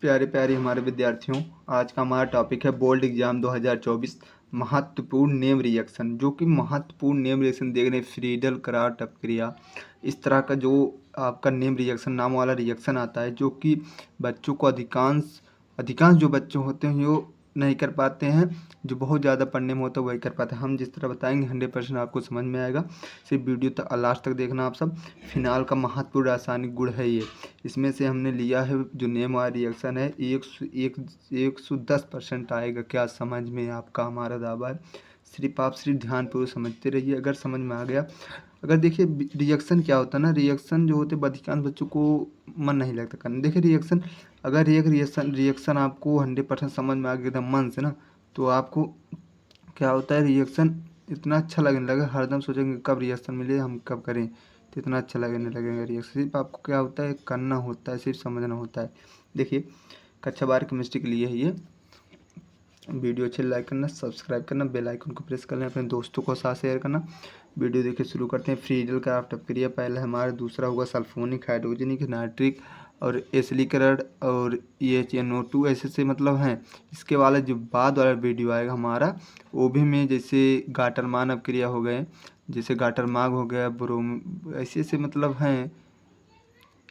प्यारे प्यारे हमारे विद्यार्थियों, आज का हमारा टॉपिक है बोर्ड एग्जाम 2024 महत्वपूर्ण नेम रिएक्शन। जो कि महत्वपूर्ण नेम रिएक्शन देखने फ्रीडल, करार, टपक्रिया, इस तरह का जो आपका नेम रिएक्शन नाम वाला रिएक्शन आता है, जो कि बच्चों को अधिकांश जो बच्चे होते हैं वो नहीं कर पाते हैं। जो बहुत ज़्यादा पढ़ने में होता है वही कर पाते हैं। हम जिस तरह बताएंगे 100% आपको समझ में आएगा। सिर्फ वीडियो तक लास्ट तक देखना आप सब। फिनाल का महत्वपूर्ण रासायनिक गुण है ये। इसमें से हमने लिया है जो नेम वाला रिएक्शन है 110% आएगा। क्या समझ में आपका हमारा दावा है? सिर्फ ध्यानपूर्वक समझते रहिए। अगर समझ में आ गया, अगर देखिए रिएक्शन क्या होता है ना, रिएक्शन जो होते अधिकांश बच्चों को मन नहीं लगता करने। देखिए रिएक्शन, अगर एक रिएक्शन आपको 100% समझ में आ गया एकदम मन से ना, तो आपको क्या होता है रिएक्शन इतना अच्छा लगने लगा, हरदम सोचेंगे कब रिएक्शन मिले, हम कब करें, तो इतना अच्छा लगने लगेगा रिएक्शन। सिर्फ आपको क्या होता है करना होता है, सिर्फ समझना होता है। देखिए कक्षा 12 केमिस्ट्री के लिए है ये वीडियो। अच्छे लाइक करना, सब्सक्राइब करना, बेल आइकन को प्रेस करना, अपने दोस्तों को साथ शेयर करना। वीडियो देखिए शुरू करते हैं। फ्रीडल का टपक्रिया पहला हमारा, दूसरा होगा सल्फोनिक, हाइड्रोजनिक, नाइट्रिक और एसिलिकरण और EHNO2 ऐसे से मतलब हैं। इसके वाला जो बाद वाला वीडियो आएगा हमारा, वो भी में जैसे गाटरमान अपक्रिया हो गए, जैसे गाटरमाग हो गया, ब्रोम, ऐसे ऐसे मतलब हैं।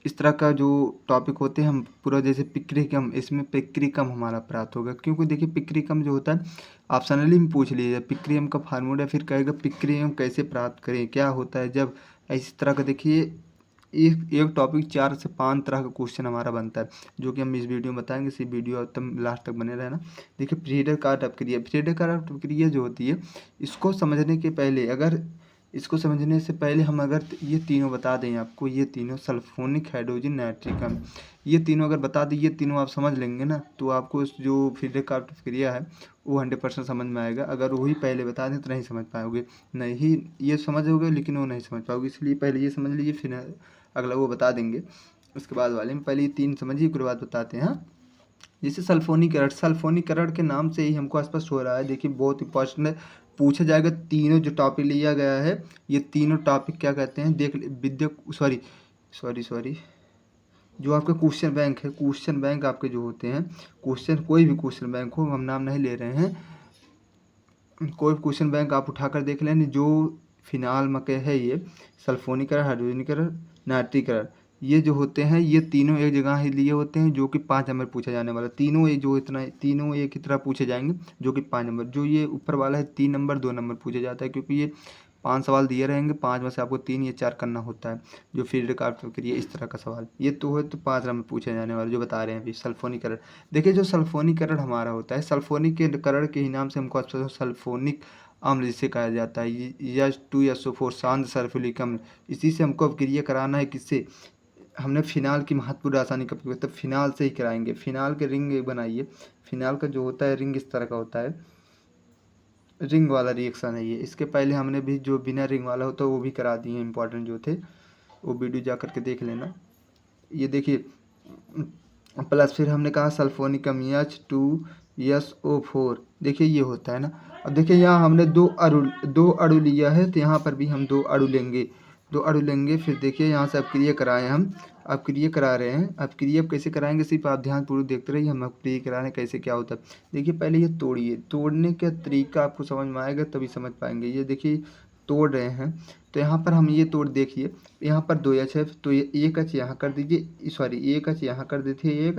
इस तरह का जो टॉपिक होते हैं हम पूरा जैसे पिक्रिकम, इसमें पिक्रिकम हमारा प्राप्त होगा। क्योंकि देखिए पिक्रिकम जो होता है ऑप्शनली में पूछ लीजिए पिक्रियम का फार्मूला, फिर कहेगा पिक्रियम कैसे प्राप्त करें, क्या होता है जब, इस तरह का। देखिए एक टॉपिक 4 से 5 तरह का क्वेश्चन हमारा बनता है, जो कि हम इस वीडियो में बताएंगे। इसी वीडियो तक लास्ट तक बने रहना। देखिए फ्रीडर कार्ट अपक्रिया, फ्रीडर कार्ट अपक्रिया जो होती है, इसको समझने के पहले, अगर इसको समझने से पहले हम अगर ये तीनों बता दें आपको, ये तीनों सल्फोनिक, हाइड्रोजन, नाइट्रिकम, ये तीनों अगर बता दें, ये तीनों आप समझ लेंगे ना, तो आपको जो फ्रीडर कार्ट प्रक्रिया है वो 100% समझ में आएगा। अगर वही पहले बता दें तो नहीं समझ पाओगे, नहीं ये समझोगे लेकिन वो नहीं समझ पाओगे। इसलिए पहले ये समझ लीजिए, फिर अगला वो बता देंगे। उसके बाद वाले में पहले ये 3 समझिए, उसके बाद बताते हैं। जैसे सल्फोनीकरण, सल्फोनीकरण के नाम से ही हमको स्पष्ट हो रहा है। देखिए बहुत इंपॉर्टेंट है, पूछा जाएगा। तीनों जो टॉपिक लिया गया है, ये तीनों टॉपिक क्या कहते हैं देख विद्या, सॉरी जो आपका क्वेश्चन बैंक है, क्वेश्चन बैंक आपके जो होते हैं, क्वेश्चन कोई भी क्वेश्चन बैंक हो, हम नाम नहीं ले रहे हैं, कोई क्वेश्चन बैंक आप उठाकर देख लें। जो फिनाल में है ये सल्फोनीकरण, हाइड्रोजनीकरण, नाइट्रीकरण, ये जो होते हैं ये तीनों एक जगह ही लिए होते हैं, जो कि 5 नंबर पूछा जाने वाला। तीनों ये जो इतना तीनों एक ही तरह पूछे जाएंगे, जो कि 5 नंबर। जो ये ऊपर वाला है 3 नंबर 2 नंबर पूछा जाता है, क्योंकि ये 5 सवाल दिए रहेंगे, 5 में से आपको 3 या 4 करना होता है। जो फील्ड कार्ड प्रक्रिया इस तरह का सवाल ये तो है, तो 5 नंबर पूछे जाने वाले जो बता रहे हैं अभी सल्फोनीकरण। देखिए जो सल्फोनीकरण हमारा होता है, सल्फोनीकरण के ही नाम से हमको सल्फोनिक अम्ल जिसे कहा जाता है, H2SO4 शांत सल्फ्यूरिक अम्ल, इसी से हमको अपक्रिया कराना है। किससे? हमने फिनाल की महत्वपूर्ण रासायनिक अपक्रिया, तो फिनाल से ही कराएंगे। फिनाल के रिंग बनाइए। फिनाल का जो होता है रिंग इस तरह का होता है, रिंग वाला रिएक्शन है ये। इसके पहले हमने भी जो बिना रिंग वाला होता है वो भी करा दिए, इंपॉर्टेंट जो थे, वो वीडियो जा करके देख लेना। ये देखिए प्लस फिर हमने कहा सल्फोनिकम H2SO4, देखिए ये होता है ना। अब देखिए यहाँ हमने दो अणु लिया है, तो यहाँ पर भी हम 2 अणु लेंगे, 2 अणु लेंगे। फिर देखिए यहाँ से अपक्रिया कराएं, हम अपक्रिया करा रहे हैं। अपक्रिया कैसे कराएंगे सिर्फ आप ध्यानपूर्वक देखते रहिए, हम अपक्रिया करा रहे हैं कैसे क्या होता है। देखिए पहले ये तोड़िए, तोड़ने का तरीका आपको समझ में आएगा तभी समझ पाएंगे। ये देखिए तोड़ रहे हैं, तो यहाँ पर हम ये तोड़ देखिए, यहाँ पर 2H है, तो ये 1H यहाँ कर दीजिए, सॉरी 1H यहाँ कर दीजिए,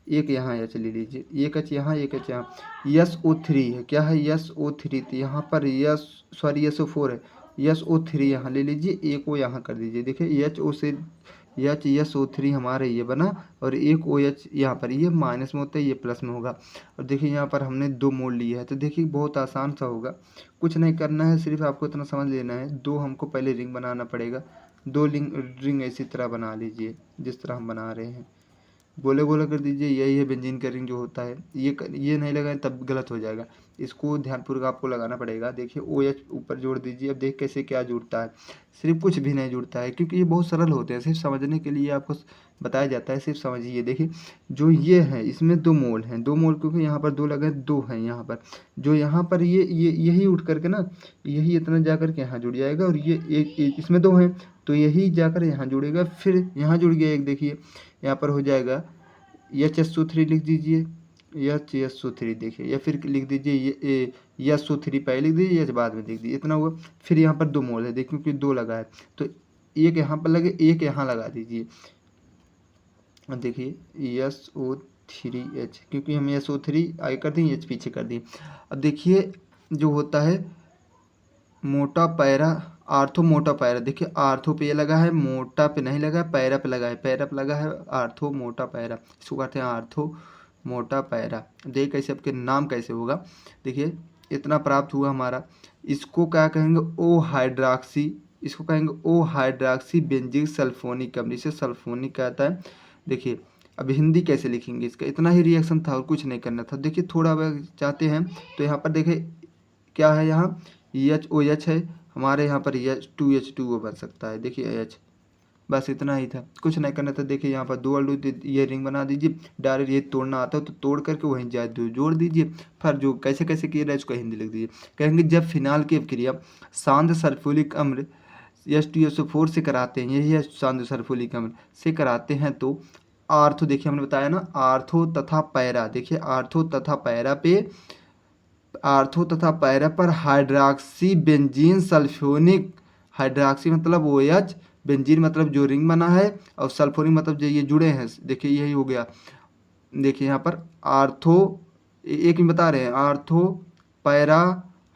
एक यहाँ H ले लीजिए, 1H यहाँ 1H यहाँ। SO3 है, क्या है SO3, तो यहाँ पर SO4 है, SO3 यहाँ ले लीजिए, एक O यहाँ कर दीजिए। देखिए SO3 हमारा ये बना, और एक OH यहाँ पर, ये माइनस में होता है, ये प्लस में होगा। और देखिए यहाँ पर हमने 2 मोल लिए है, तो देखिए बहुत आसान सा होगा, कुछ नहीं करना है, सिर्फ आपको इतना समझ लेना है। 2 हमको पहले रिंग बनाना पड़ेगा, 2 रिंग इसी तरह बना लीजिए जिस तरह हम बना रहे हैं। गोले गोले कर दीजिए, यही है बेंजीन का रिंग जो होता है। ये नहीं लगाए तब गलत हो जाएगा, इसको ध्यानपूर्वक आपको लगाना पड़ेगा। देखिए OH ऊपर जोड़ दीजिए। अब देख कैसे क्या जुड़ता है, सिर्फ कुछ भी नहीं जुड़ता है, क्योंकि ये बहुत सरल होते हैं, सिर्फ समझने के लिए आपको बताया जाता है, सिर्फ समझिए। देखिए जो ये है इसमें 2 मोल हैं, 2 मोल, क्योंकि यहाँ पर 2 लगे, 2 हैं यहाँ पर। जो यहाँ पर ये यही उठ करके ना, यही इतना जा करके यहाँ जुड़ जाएगा, और ये एक इसमें 2 हैं, तो यही जाकर यहाँ जुड़ेगा, फिर यहाँ जुड़ गया एक, देखिए यहाँ पर हो जाएगा HSO3 लिख दीजिए, HSO3 देखिए, या फिर लिख दीजिए ये SO3 पहले लिख दीजिए, एच बाद में लिख दीजिए, इतना हुआ। फिर यहाँ पर 2 मोल है, देखिए क्योंकि 2 लगा है तो एक यहाँ पर लगे, एक यहाँ लगा दीजिए। देखिए SO3H, क्योंकि हम SO3 आगे कर दें, H पीछे कर दिए। अब देखिए जो होता है मोटा पैरा, आर्थो मोटा पैरा, देखिए आर्थो पे ये लगा है, मोटा पे नहीं लगा है, पैरा पे लगा है, पैरा पे लगा है, आर्थो मोटा पैरा, इसको कहते हैं आर्थो मोटा पैरा। देखिए कैसे आपके नाम कैसे होगा, देखिए इतना प्राप्त हुआ हमारा। इसको क्या कहेंगे, ओ हाइड्रॉक्सी, इसको कहेंगे ओ हाइड्रॉक्सी बेंजिक सल्फोनिक अम्ल, इसे सल्फोनिक कहता है। देखिए अब हिंदी कैसे लिखेंगे इसका, इतना ही रिएक्शन था और कुछ नहीं करना था। देखिए थोड़ा अगर चाहते हैं तो यहाँ पर देखिए क्या है, यहाँ HOH है, हमारे यहाँ पर H2H2O बन सकता है। देखिए H, बस इतना ही था, कुछ नहीं करना था। देखिए यहाँ पर 2 अणु ये रिंग बना दीजिए, डायरेक्ट ये तोड़ना आता है तो तोड़ करके वहीं जा जोड़ दीजिए। फिर जो कैसे कैसे किया जाए इसको हिंदी लिख दीजिए। कहेंगे जब फिनाल की अपक्रिया शांत सल्फ्यूरिक अम्ल H2SO4 से कराते हैं, यही है शांत सल्फ्यूरिक अम्ल से कराते हैं तो आर्थो, देखिए हमने बताया ना आर्थो तथा पैरा, देखिए आर्थो तथा पैरा पे, आर्थो तथा पैरा पर हाइड्रॉक्सी बेंजीन सल्फ्योनिक, हाइड्रॉक्सी मतलब OH, बेंजीन मतलब जो रिंग बना है, और सल्फ्योनिक मतलब जो ये जुड़े हैं, देखिए यही हो गया। देखिए यहाँ पर आर्थो, एक ही बता रहे हैं, आर्थो पैरा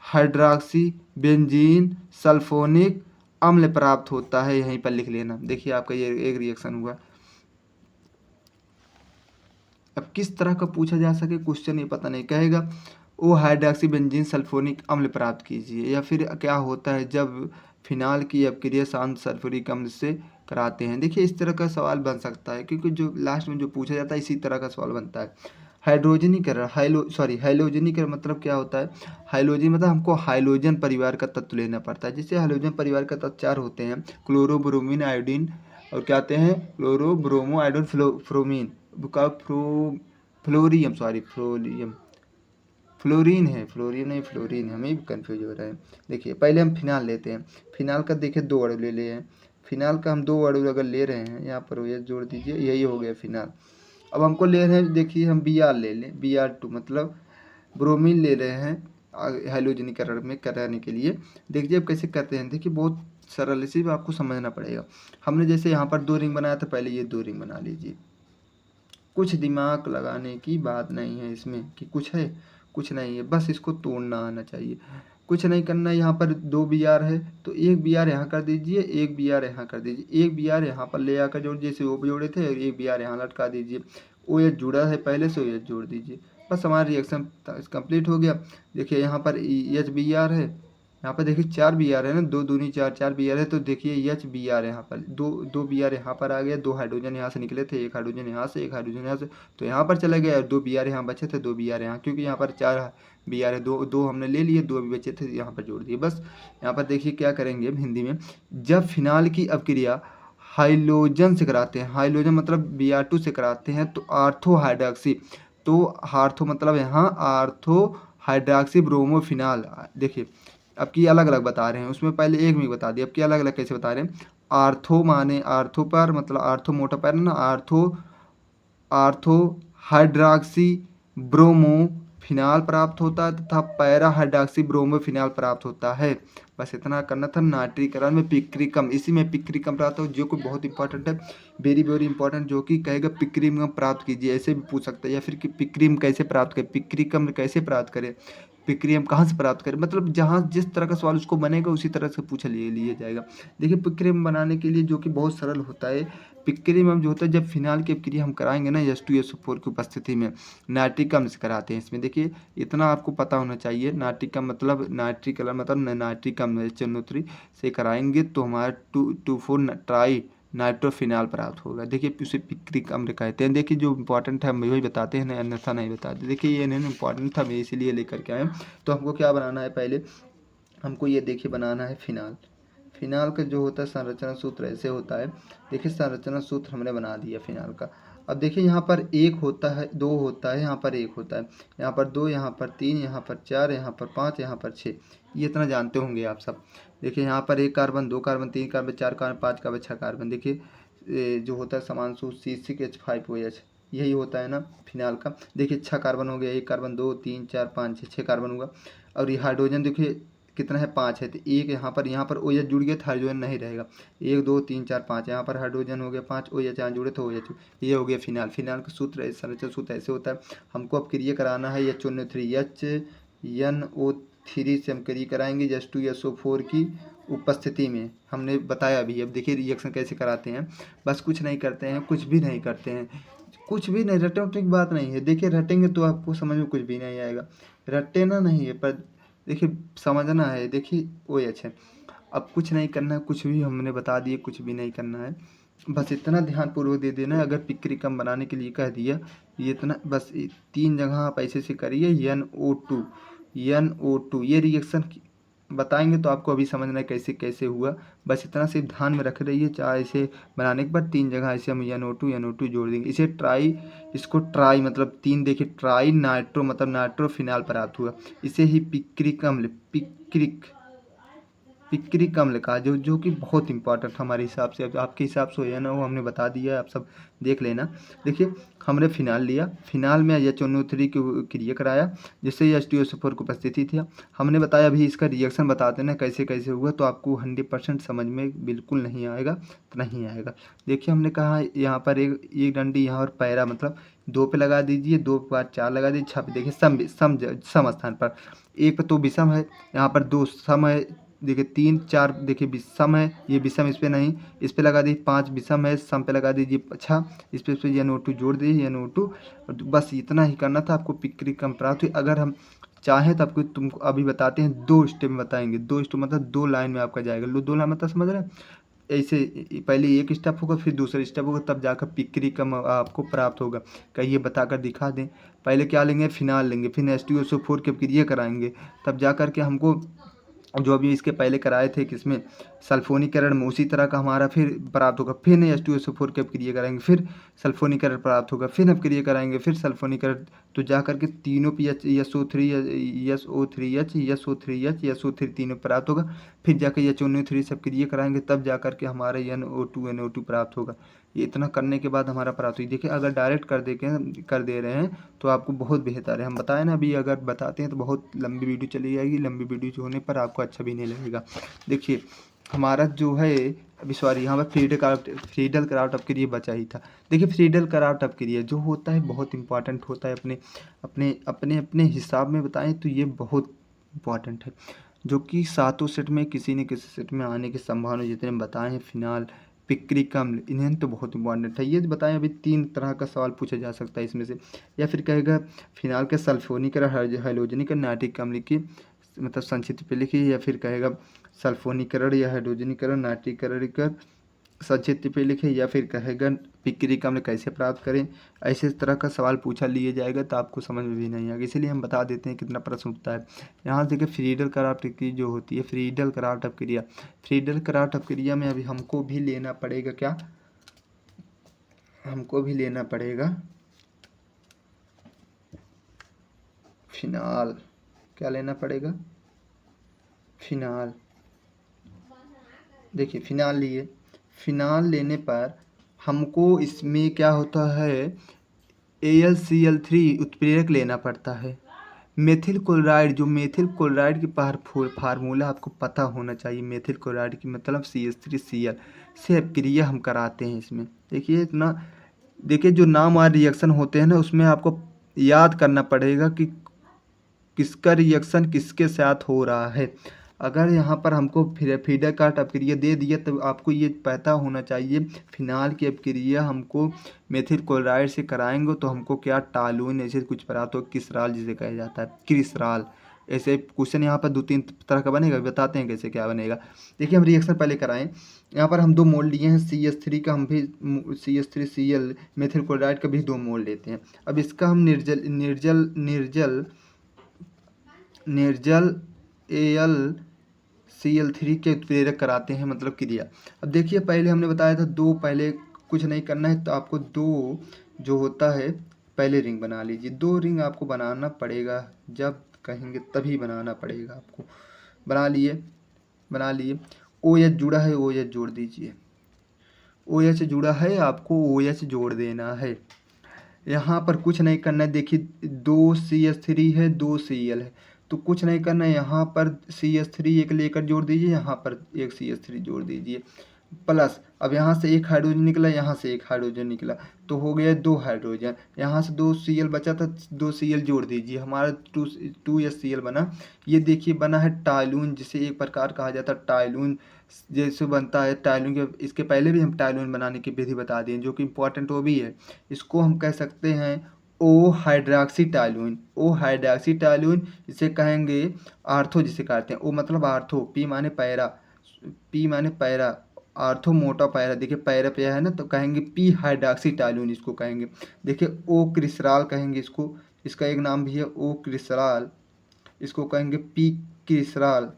हाइड्रॉक्सी बेंजीन सल्फ्योनिक अम्ल प्राप्त होता है, यहीं पर लिख लेना। देखिए आपका ये एक रिएक्शन हुआ। अब किस तरह का पूछा जा सके क्वेश्चन ये पता नहीं, कहेगा ओ हाइड्रॉक्सी बेंजीन सल्फोनिक अम्ल प्राप्त कीजिए, या फिर क्या होता है जब फिनाल की अपक्रिया शांत सल्फ्यूरिक अम्ल से कराते हैं। देखिए इस तरह का सवाल बन सकता है, क्योंकि जो लास्ट में जो पूछा जाता है इसी तरह का सवाल बनता है। हाइड्रोजनीकरण, हाइलोजनीकरण मतलब क्या होता है, हाइलोजन मतलब हमको हाइलोजन परिवार का तत्व लेना पड़ता है। जैसे हाइलोजन परिवार का तत्व 4 होते हैं, क्लोरो ब्रोमीन आयोडीन, और क्या आते हैं chloro bromo iodine fluorine, florium, sorry florium, fluorine है, फ्लोरीन नहीं फ्लोरीन, हमें भी कन्फ्यूज हो रहा है। देखिए पहले हम फिनाल लेते हैं, फिनाल का देखिए 2 अणु ले लिए हैं, फिनाल का हम 2 अणु अगर ले रहे हैं, यहाँ पर ये जोड़ दीजिए, यही हो गया फिनाल। अब हमको ले रहे हैं, देखिए हम Br ले लें, Br2 मतलब ब्रोमीन ले रहे हैं हाइलोजनीकरण में कराने के लिए। देखिए अब कैसे करते हैं, देखिए बहुत सरल, इसी पर आपको समझना पड़ेगा। हमने जैसे यहाँ पर 2 रिंग बनाया था, पहले ये 2 रिंग बना लीजिए। कुछ दिमाग लगाने की बात नहीं है इसमें कि कुछ है, कुछ नहीं है, बस इसको तोड़ना आना चाहिए, कुछ नहीं करना। यहाँ पर 2 Br है तो 1 Br यहाँ कर दीजिए, 1 Br यहाँ कर दीजिए, 1 Br यहाँ पर ले आकर जोड़, जैसे वो जोड़े थे, 1 Br यहाँ लटका दीजिए। OH जुड़ा है पहले से, OH जोड़ दीजिए, बस हमारा रिएक्शन कंप्लीट हो गया। देखिए यहाँ पर HBr है, यहाँ पर देखिए 4 Br है ना, 2 दूनी 4, 4 Br है तो देखिए HBr यहाँ पर 2 Br यहाँ पर आ गया, 2 हाइड्रोजन यहाँ से निकले थे, 1 हाइड्रोजन यहाँ से, 1 हाइड्रोजन यहाँ से, तो यहाँ पर चला गया, और 2 Br यहाँ बचे थे, 2 Br यहाँ, क्योंकि यहाँ पर 4 Br है, 2 हमने ले लिए, 2 अभी बचे थे यहाँ पर जोड़ दिए। बस यहाँ पर देखिए क्या करेंगे अब हिंदी में, जब फिनाल की अपक्रिया हाइलोजन से कराते हैं, हाइलोजन मतलब Br2 से कराते हैं तो आर्थो हाइड्रॉक्सी, तो आर्थो मतलब यहाँ आर्थो हाइड्रॉक्सी ब्रोमोफिनाल, देखिए अब की अलग अलग बता रहे हैं, उसमें पहले एक में बता दिया, अब की अलग अलग कैसे बता रहे हैं। आर्थो माने आर्थो पर, मतलब आर्थो मोटा पैर ना, आर्थो हाइड्रॉक्सी ब्रोमोफिनाल प्राप्त होता है तथा पैरा हाइड्रॉक्सी ब्रोमोफिनाल प्राप्त होता है। बस इतना करना था। नाइट्रीकरण में पिक्रिकम, इसी में पिक्रिकम प्राप्त हो, जो कि बहुत इंपॉर्टेंट है, वेरी वेरी इंपॉर्टेंट, जो कि कहेगा पिक्रिकम प्राप्त कीजिए, ऐसे भी पूछ सकते हैं, या फिर कि पिक्रिम कैसे प्राप्त करें, पिक्रिकम कैसे प्राप्त करें, पिक्रियम कहाँ से प्राप्त करें, मतलब जहाँ जिस तरह का सवाल उसको बनेगा उसी तरह से पूछ लिए जाएगा। देखिए पिक्रियम बनाने के लिए जो कि बहुत सरल होता है, पिक्रियम जो होता है जब फिनाल की अपक्रिया हम कराएंगे ना H2SO4 की उपस्थिति में, नाइट्रिक अम्ल से कराते हैं। इसमें देखिए इतना आपको पता होना चाहिए, नाइट्रिक अम्ल मतलब नाइट्रिक अम्ल मतलब नाइट्रिक अम्ल NO3 से कराएंगे तो हमारा 2,2,4 ट्राई नाइट्रोफिनाल प्राप्त होगा। देखिए उसे पिक्रिक अम्ल कहते हैं। देखिए जो इंपॉर्टेंट है हम वही बताते हैं, नहीं अन्यथा नहीं बताते। देखिए ये नहीं इंपॉर्टेंट था, मैं इसीलिए लेकर के आए। तो हमको क्या बनाना है, पहले हमको ये देखिए बनाना है फिनाल। फिनाल का जो होता है संरचना सूत्र ऐसे होता है, देखिए संरचना सूत्र हमने बना दिया फिनाल का। अब देखिए यहाँ पर 1 होता है, 2 होता है, यहाँ पर 1 होता है, यहाँ पर 2, यहाँ पर 3, यहाँ पर 4, यहाँ पर 5, यहाँ पर 6, ये इतना जानते होंगे आप सब। देखिए यहाँ पर 1 carbon, 2 carbon, 3 carbon, 4 carbon, 5 carbon, 6 carbon. देखिए जो होता है समान सूत्र C6H5OH, यही होता है ना फिनाल का। देखिए 6 कार्बन हो गया, 1 कार्बन, 2 3 4 5 6 कार्बन हुआ। और ये हाइड्रोजन देखिए कितना है, 5 है, तो एक यहाँ पर ओ एच जुड़ गया तो हाइड्रोजन नहीं रहेगा। 1 2 3 4 5 यहाँ पर हाइड्रोजन हो गया 5, ओ एच यहाँ जुड़े तो ओ एच, ये हो गया फिनाल। फिनाल का सूत्र संरचना सूत्र ऐसे होता है। हमको अब क्रिया कराना है HNO3 HNO3 से हम क्रिया कराएंगे H2SO4 की उपस्थिति में। हमने बताया अभी। अब देखिए रिएक्शन कैसे कराते हैं। बस कुछ नहीं करते हैं, कुछ भी नहीं करते हैं, कुछ भी नहीं, रटे वटे की बात नहीं है। देखिए रटेंगे तो आपको समझ में कुछ भी नहीं आएगा, रटेना नहीं है, पर देखिए समझना है। देखिए वो अच्छा है। अब कुछ नहीं करना है, कुछ भी हमने बता दिए, कुछ भी नहीं करना है। बस इतना ध्यान पूर्वक दे देना है। अगर पिक्री कम बनाने के लिए कह दिया, ये इतना बस 3 जगह आप ऐसे से करिए। NO2 ये रिएक्शन बताएंगे तो आपको अभी समझना है कैसे कैसे हुआ। बस इतना सिर्फ ध्यान में रख रही है। चाहे इसे बनाने के बाद 3 जगह ऐसे हम NO2 जोड़ देंगे। इसे इसको ट्राई मतलब 3, देखिए ट्राई नाइट्रो मतलब नाइट्रोफिनाल प्राप्त हुआ। इसे ही पिक्रिक अम्ल का जो कि बहुत इंपॉर्टेंट हमारे हिसाब से। अब आपके हिसाब से हो या ना हो, हमने बता दिया है, आप सब देख लेना। देखिए हमने फिनाल लिया, फिनाल में HNO3 की क्रिया कराया जिससे H2SO4 की उपस्थिति थी। हमने बताया अभी इसका रिएक्शन बताते ना कैसे कैसे हुआ, तो आपको 100% समझ में बिल्कुल नहीं आएगा तो नहीं आएगा। देखिए हमने कहा यहाँ पर एक डंडी यहाँ और पैरा मतलब 2 पे लगा दीजिए, 2 के बाद 4 लगा दीजिए, 6 पे। देखिए सम स्थान पर 1 पे तो विषम है, यहाँ पर 2 सम है। देखिए 3 4 देखिए विषम है, ये विषम इस पे नहीं, इस पे लगा दीजिए। 5 विषम है, सम पे लगा दीजिए 6, इस पे NO2 जोड़ दीजिए NO2। बस इतना ही करना था, आपको पिक्री कम प्राप्त हुई। अगर हम चाहें तो आपको तुमको अभी बताते हैं, 2 स्टेप में बताएंगे। 2 स्टेप मतलब 2 लाइन में आपका जाएगा। 2 लाइन मतलब समझ रहे हैं। ऐसे पहले एक स्टेप होगा, फिर दूसरा स्टेप होगा, तब जाकर पिक्री कम आपको प्राप्त होगा। कहिए बताकर दिखा दें। पहले क्या लेंगे, फिनाल लेंगे, फिर H2SO4 की क्रिया कराएंगे, तब जा कर के हमको जो अभी इसके पहले कराए थे किसमें सल्फोनीकरण में, उसी तरह का हमारा फिर प्राप्त होगा। फिर H2SO4 की क्रिया कराएंगे, फिर सल्फोनीकरण प्राप्त होगा, फिर अब क्रिया कराएंगे, फिर सल्फोनीकरण। तो जा करके तीनों पी SO3 तीनों प्राप्त होगा। फिर जाकर HNO3 सब क्रिया कराएंगे, तब जा करके हमारा NO2 प्राप्त होगा। ये इतना करने के बाद हमारा प्राप्त हुई। देखिए अगर डायरेक्ट कर दे रहे हैं तो आपको बहुत बेहतर है। हम बताएं ना, अभी अगर बताते हैं तो बहुत लंबी वीडियो चली जाएगी, लंबी वीडियो होने पर आपको अच्छा भी नहीं लगेगा। देखिए हमारा जो है अभी सॉरी यहाँ पर फ्रीडल कराउट अपक्रिया बचा ही था। देखिए फ्रीडल कराउट अपक्रिया जो होता है बहुत इंपॉर्टेंट होता है। अपने अपने अपने अपने हिसाब में बताएं तो ये बहुत इंपॉर्टेंट है, जो कि 7 सेट में किसी न किसी सेट में आने की संभावना जितने बताए हैं। फिनाल, पिक्रिक अम्ल, इन्हें तो बहुत इंपॉर्टेंट है। ये बताएं अभी 3 तरह का सवाल पूछा जा सकता है इसमें से। या फिर कहेगा फिनाल के सल्फोनिक हाइड्रोजनिक नाइट्रिक अम्ल की मतलब संक्षिप्त पे लिखिए, या फिर कहेगा सल्फोनीकरण या हाइड्रोजनीकरण नाइट्रीकरण संक्षिप्त पे लिखे, या फिर कहेगा पिक्रिक अम्ल कैसे प्राप्त करें। ऐसे तरह का सवाल पूछा लिया जाएगा तो आपको समझ में भी नहीं आएगा, इसलिए हम बता देते हैं कितना प्रश्न उठता है। यहाँ से देखिए फ्रीडल कराउट की जो होती है, फ्रीडल कराउट अपक्रिया, फ्रीडल कराउट अपक्रिया में अभी हमको भी लेना पड़ेगा क्या, हमको भी लेना पड़ेगा फिनाल। क्या लेना पड़ेगा, फिनाल। देखिए फिनाल लिए, फिनाल लेने पर हमको इसमें क्या होता है, AlCl3 उत्प्रेरक लेना पड़ता है। मेथिल क्लोराइड, जो मेथिल क्लोराइड की फार्मूला आपको पता होना चाहिए। मेथिल क्लोराइड की मतलब CH3Cl से अपक्रिया हम कराते हैं इसमें। देखिए इतना, देखिए जो नाम और रिएक्शन होते हैं ना, उसमें आपको याद करना पड़ेगा कि किसका रिएक्शन किसके साथ हो रहा है। अगर यहाँ पर हमको फीडर कार्ट अपक्रिया दे दिया तो आपको ये पता होना चाहिए फिनाल की अपक्रिया हमको मेथिल क्लोराइड से कराएंगे तो हमको क्या टालुइन ऐसे कुछ प्राप्त हो, किसराल जिसे कहा जाता है, क्रिसराल। ऐसे क्वेश्चन यहाँ पर 2-3 तरह का बनेगा, बताते हैं कैसे क्या बनेगा। देखिए हम रिएक्शन पहले कराएं। यहाँ पर हम 2 मोल लिए हैं CH3 का, हम भी CH3Cl मेथिल क्लोराइड का भी 2 मोल लेते हैं। अब इसका हम निर्जल AlCl3 के उत्प्रेरक कराते हैं मतलब क्रिया। अब देखिए पहले हमने बताया था 2, पहले कुछ नहीं करना है तो आपको 2 जो होता है पहले रिंग बना लीजिए। 2 रिंग आपको बनाना पड़ेगा, जब कहेंगे तभी बनाना पड़ेगा आपको। बना लिए OH जुड़ा है, OH जोड़ दीजिए। OH जुड़ा है, आपको OH जोड़ देना है। यहाँ पर कुछ नहीं करना है। देखिए 2CH3 है, 2Cl है, तो कुछ नहीं करना है। यहाँ पर CH3 एक लेकर जोड़ दीजिए, यहाँ पर एक CH3 जोड़ दीजिए, प्लस अब यहाँ से एक हाइड्रोजन निकला, यहाँ से एक हाइड्रोजन निकला, तो हो गया 2 हाइड्रोजन। यहाँ से 2Cl बचा था, 2Cl जोड़ दीजिए, हमारा 2HCl बना। ये देखिए बना है टाइलून, जिसे एक प्रकार कहा जाता है टाइलून, जैसे बनता है टाइलून के। इसके पहले भी हम टाइलून बनाने की विधि बता दिए, जो कि इम्पोर्टेंट वो भी है। इसको हम कह सकते हैं ओ हाइड्रॉक्सी टाइलून, ओ हाइड्रॉक्सी टाइलून। इसे कहेंगे आर्थो, जिसे कहते हैं ओ मतलब आर्थो, पी माने पैरा, पी माने पैरा, आर्थो मोटा पैरा। देखिए पैरा पे है ना, तो कहेंगे पी हाइड्रॉक्सी टाइलून इसको कहेंगे। देखिए ओ क्रिस्टल कहेंगे इसको, इसका एक नाम भी है ओ क्रिस्टल, इसको कहेंगे पी क्रिस्टल।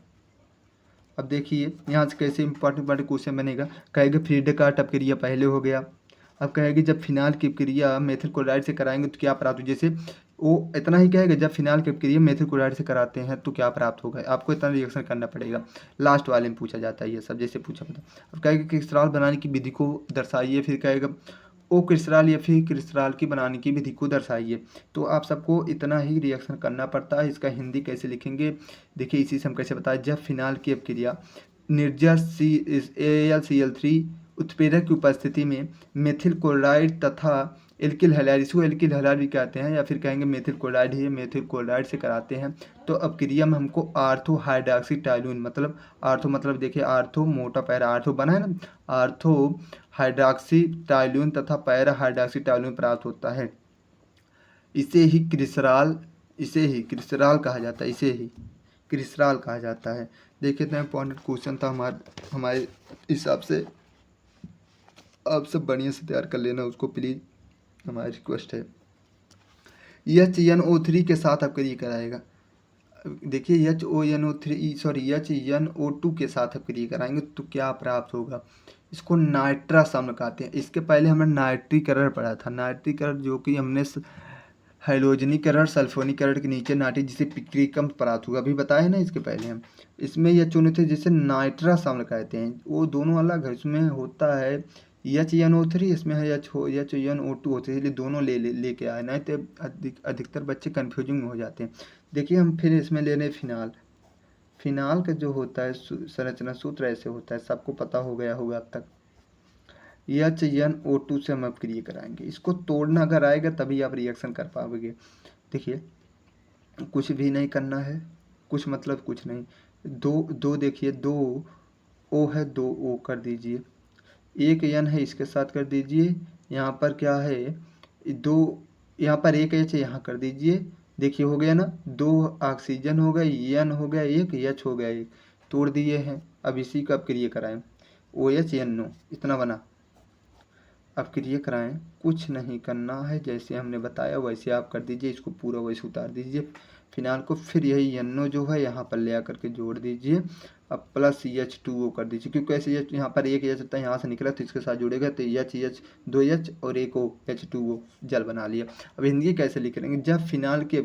अब देखिए यहाँ से कैसे इंपॉर्टेंट क्वेश्चन बनेगा। कहेगा फ्रीडकार्ट अपक्रिया पहले हो गया। अब कहेगी जब फिनाल की अपक्रिया मेथिल क्लोराइड से कराएंगे तो क्या प्राप्त हो, जैसे वो इतना ही कहेगा, जब फिनाल की अपक्रिया मेथिल क्लोराइड से कराते हैं तो क्या प्राप्त होगा, आपको इतना रिएक्शन करना पड़ेगा। लास्ट वाले में पूछा जाता है ये सब, जैसे पूछा पता। अब कहेगा क्रिस्टल बनाने की विधि को दर्शाइए, फिर कहेगा ओ क्रिस्टल या फिर क्रिस्टल की बनाने की विधि को दर्शाइए। तो आप सबको इतना ही रिएक्शन करना पड़ता है। इसका हिंदी कैसे लिखेंगे, देखिए इसी से हम कैसे बताएं। जब फिनाल की अपक्रिया निर्जर AlCl3 उत्प्रेरक की उपस्थिति में मेथिल क्लोराइड तथा एल्किल हैलाइड, इसको एल्किल हैलाइड भी कहते हैं, या फिर कहेंगे मेथिल क्लोराइड ही, मेथिल क्लोराइड से कराते हैं, तो अपक्रिया में हमको आर्थो हाइड्रॉक्सी टाइलून, मतलब आर्थो मतलब देखिए आर्थो मोटा पैरा आर्थो बना है ना, आर्थो हाइड्रॉक्सी टाइलून तथा पैरा हाइड्रॉक्सी टाइलून प्राप्त होता है। इसे ही क्रिस्टल, इसे ही क्रिस्टल कहा जाता है, इसे ही क्रिस्टल कहा जाता है। देखिए इतना इंपॉर्टेंट क्वेश्चन था हमारे हिसाब से। आप सब बढ़िया से तैयार कर लेना उसको प्लीज़, हमारी रिक्वेस्ट है। HNO3 के साथ अपक्रिया कराएगा। देखिए HNO2 के साथ अपक्रिया कराएंगे तो क्या प्राप्त होगा, इसको नाइट्रस अम्ल कहते हैं। इसके पहले हमने नाइट्रीकरण पढ़ा था, नाइट्रीकरण जो कि हमने हाइड्रोजनीकरण सल्फोनीकरण के नीचे नाइट्री, जिसे पिक्रिकम प्राप्त हुआ, अभी बताया ना इसके पहले हम। इसमें यह चुने थे जिसे नाइट्रस अम्ल कहते हैं, वो दोनों अलग है। इसमें होता है HNO3, इसमें है HNO2 होते हैं, इसलिए दोनों लेके आए, नहीं तो अधिकतर बच्चे कन्फ्यूजिंग हो जाते हैं। देखिए हम फिर इसमें ले रहे फिनाल। फिनाल का जो होता है संरचना सूत्र ऐसे होता है, सबको पता हो गया होगा अब तक। HNO2 से हम अपक्रिया कराएंगे, इसको तोड़ना अगर आएगा तभी आप रिएक्शन कर पाओगे। देखिए कुछ भी नहीं करना है, कुछ मतलब कुछ नहीं। दो देखिए 2 O है, 2 O कर दीजिए, एक N है इसके साथ कर दीजिए, यहाँ पर क्या है 2, यहाँ पर एक H है यहाँ कर दीजिए। देखिए हो गया ना, 2 ऑक्सीजन हो गए, N हो गया एक, H हो गया एक, तोड़ दिए हैं। अब इसी का अपक्रिया कराएं, OHNO इतना बना, अपक्रिया कराएं। कुछ नहीं करना है, जैसे हमने बताया वैसे आप कर दीजिए, इसको पूरा वैसे उतार दीजिए फिनाल को। फिर यही NO जो है यहाँ पर ले आकर के जोड़ दीजिए, अब प्लस H2O कर दीजिए, क्योंकि ऐसे यहाँ पर एक H होता है, यहाँ से निकला तो इसके साथ जुड़ेगा, तो H 2H और एक O H2O जल बना लिया। अब हिंदी कैसे लिख लेंगे, जब फिनाल की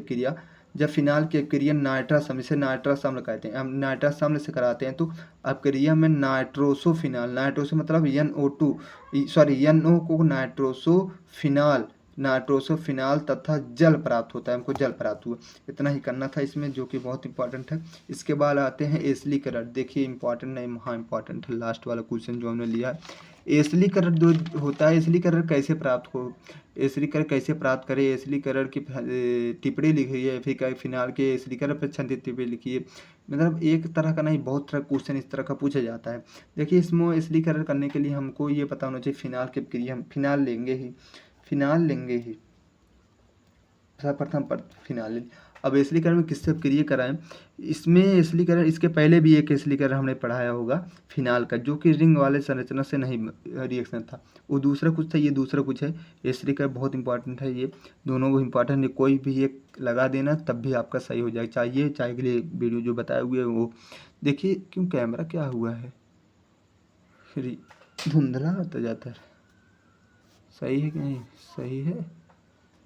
अपक्रिया नाइट्रस अम्ल, इसे नाइट्रस अम्ल कहते हैं, हम नाइट्रस अम्ल से कराते हैं, तो अपक्रिया में नाइट्रोसोफिनाल, नाइट्रोसो मतलब NO2 सॉरी NO को नाइट्रोसोफिनाल तथा जल प्राप्त होता है, हमको जल प्राप्त हुआ। इतना ही करना था इसमें, जो कि बहुत इंपॉर्टेंट है। इसके बाद आते हैं एसिलीकरण। देखिए इंपॉर्टेंट नहीं, महा इंपॉर्टेंट है लास्ट वाला क्वेश्चन जो हमने लिया है। एसिलीकरण जो होता है, एसिलीकरण कैसे प्राप्त हो, एसिलीकरण कैसे प्राप्त करें, एसिलीकरण की टिप्पणी लिखी है, फिर फिनाल के एसिलीकरण पर छंदित टिप्पणी लिखी है। मतलब एक तरह का नहीं, बहुत तरह क्वेश्चन इस तरह का पूछा जाता है। देखिए इसमें एसिलीकरण करने के लिए हमको ये पता होना चाहिए फिनाल की अपक्रिया, हम फिनाल लेंगे ही सर्वप्रथम पर फिनाल। अब एसिलीकरण में किससे अपक्रिया कराएं, इसमें एसिलीकरण, इसके पहले भी एक एसिलीकरण हमने पढ़ाया होगा फिनाल का, जो कि रिंग वाले संरचना से नहीं रिएक्शन था, वो दूसरा कुछ था, ये दूसरा कुछ है। एसिलीकरण बहुत इंपॉर्टेंट है, ये दोनों को इंपॉर्टेंट है, कोई भी एक लगा देना तब भी आपका सही हो जाए, चाहिए चाहे के लिए वीडियो जो बताए हुए हैं वो। देखिए क्यों कैमरा क्या हुआ है, फिर धुंधला होता जाता है, सही है कि नहीं, सही है,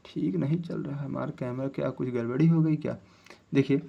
ठीक नहीं चल रहा है हमारा कैमरा, क्या कुछ गड़बड़ी हो गई क्या। देखिए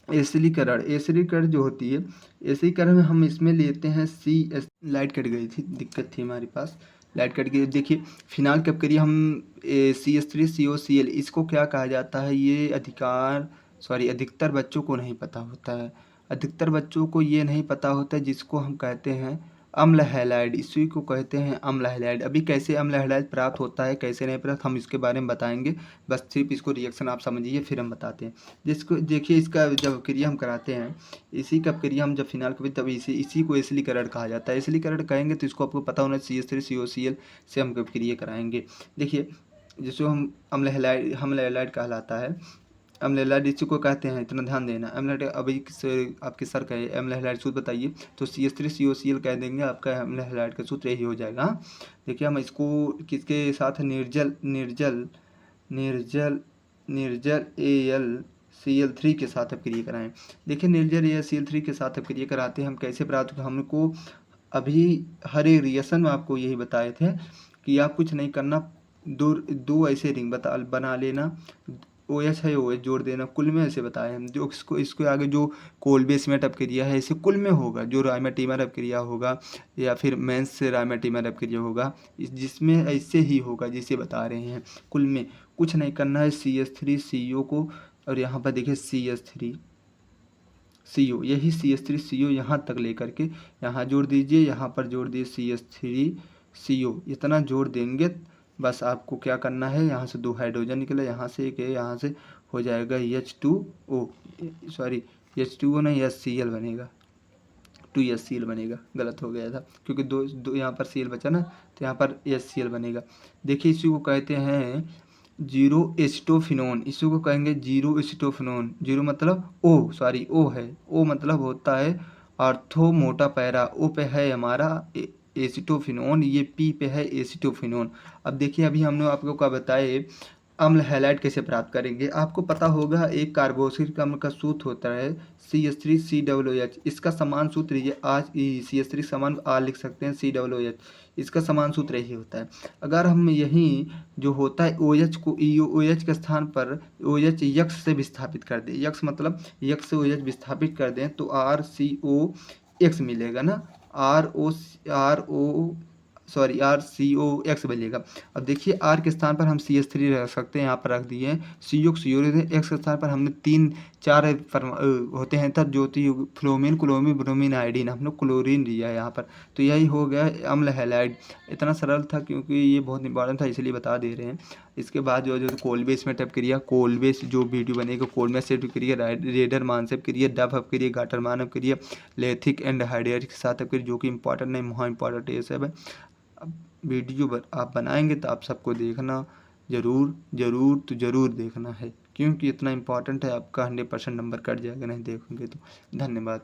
एसिलीकरण जो होती है, एसिलीकरण में हम इसमें लेते हैं CS, लाइट कट गई थी, दिक्कत थी हमारे पास, लाइट कट गई। देखिए फिनाल की अपक्रिया हम CH3COCl इसको क्या कहा जाता है, ये अधिकतर बच्चों को नहीं पता होता है। अधिकतर बच्चों को ये नहीं पता होता है, जिसको हम कहते हैं अम्ल हैलाइड, इसी को कहते हैं अम्ल हैलाइड। अभी कैसे अम्ल हैलाइड प्राप्त होता है, कैसे नहीं प्राप्त, हम इसके बारे में बताएंगे। बस सिर्फ इसको रिएक्शन आप समझिए, फिर हम बताते हैं। जिसको देखिए, इसका जब क्रिया हम कराते हैं, इसी का क्रिया हम जब फिनाल कभी तब इसी को एसिलीकरण कहा जाता है। एसिलीकरण कहेंगे तो इसको आपको पता होना, CH3COCl से हम क्रिया कराएंगे। देखिए जिसको हम अम्ल हैलाइड कहलाता है। अम्ल हैलाइड इसी को कहते हैं, इतना ध्यान देना। अम्ल हैलाइड अभी आपके सर कहे अम्ल हैलाइड सूत्र बताइए, तो CH3COCl कह देंगे, आपका अम्ल हैलाइड का सूत्र यही हो जाएगा। देखिए हम इसको किसके साथ, निर्जल निर्जल निर्जल निर्जल AlCl3 के साथ अपक्रिया कराएं। देखिए निर्जल AlCl3 के साथ अपक्रिया कराते हैं हम, कैसे प्राप्त होगा, हमको अभी हर एक रिएक्शन में आपको यही बताए थे कि आप कुछ नहीं करना, दो ऐसे रिंग बना लेना, OH है OH जोड़ देना, कुल में ऐसे बताए हम। जो इसको आगे जो कोलबेसमेट अपक्रिया है, इसे कुल में होगा, जो राइमेटिमर अपक्रिया होगा या फिर मेंस से राइमेटिमर अपक्रिया होगा, जिसमें ऐसे ही होगा जिसे बता रहे हैं। कुल में कुछ नहीं करना है, CH3CO को, और यहाँ पर देखिए CH3CO, यही CH3CO यहाँ तक लेकर के यहाँ जोड़ दीजिए, यहाँ पर जोड़ दीजिए CH3CO, इतना जोड़ देंगे। बस आपको क्या करना है, यहाँ से 2 हाइड्रोजन निकला, यहाँ से एक है, यहाँ से हो जाएगा H2O, सॉरी H2O नहीं, HCl बनेगा, 2HCl बनेगा, गलत हो गया था क्योंकि दो यहाँ पर Cl बचा ना, तो यहाँ पर HCl बनेगा। देखिए इसी को कहते हैं जीरो एस्टोफिनोन, इसी को कहेंगे जीरो एस्टोफिनोन। जीरो मतलब ओ है, ओ मतलब होता है ऑर्थो मोटा पैरा, ओ पे है हमारा एसिटोफिनोन, ये पी पे है एसिटोफिनोन। अब देखिए अभी हमने आपको क्या बताए, अम्ल हैलाइड कैसे प्राप्त करेंगे। आपको पता होगा एक कार्बोक्सिलिक अम्ल का सूत्र होता है CH3COOH, इसका समान सूत्र ये आज CH3 समान R लिख सकते हैं COOH, इसका समान सूत्र यही होता है। अगर हम यहीं जो होता है OH को OH के स्थान पर OH यक्स से विस्थापित कर दें, यक्स मतलब यक्स से OH विस्थापित कर दें, तो RCOX मिलेगा ना, RCOX बनेगा। अब देखिए R के स्थान पर हम CH3 रख सकते हैं, यहाँ पर रख दिए CO X के स्थान पर हमने 3-4 होते हैं तब, जो फ्लोमीन क्लोमीन ब्रोमीन आयोडीन, हम लोग क्लोरीन लिया है यहाँ पर, तो यही हो गया अम्ल हैलाइड। इतना सरल था क्योंकि ये बहुत इंपॉर्टेंट था, इसलिए बता दे रहे हैं। इसके बाद जो कोलबेस में अपक्रिया, कोलबेस जो वीडियो बनेगा, कोलबेस से अपक्रिया, रेडरमान से अपक्रिया, डफ अपक्रिया, गाटरमान अपक्रिया, लेथिक एंड हाइड्राइड के साथ अपक्रिया, जो कि इंपॉर्टेंट नहीं, बहुत इंपॉर्टेंट ये सब है। अब वीडियो आप बनाएंगे तो आप सबको देखना ज़रूर देखना है, क्योंकि इतना इंपॉर्टेंट है, आपका 100% नंबर कट जाएगा नहीं देखोगे तो। धन्यवाद।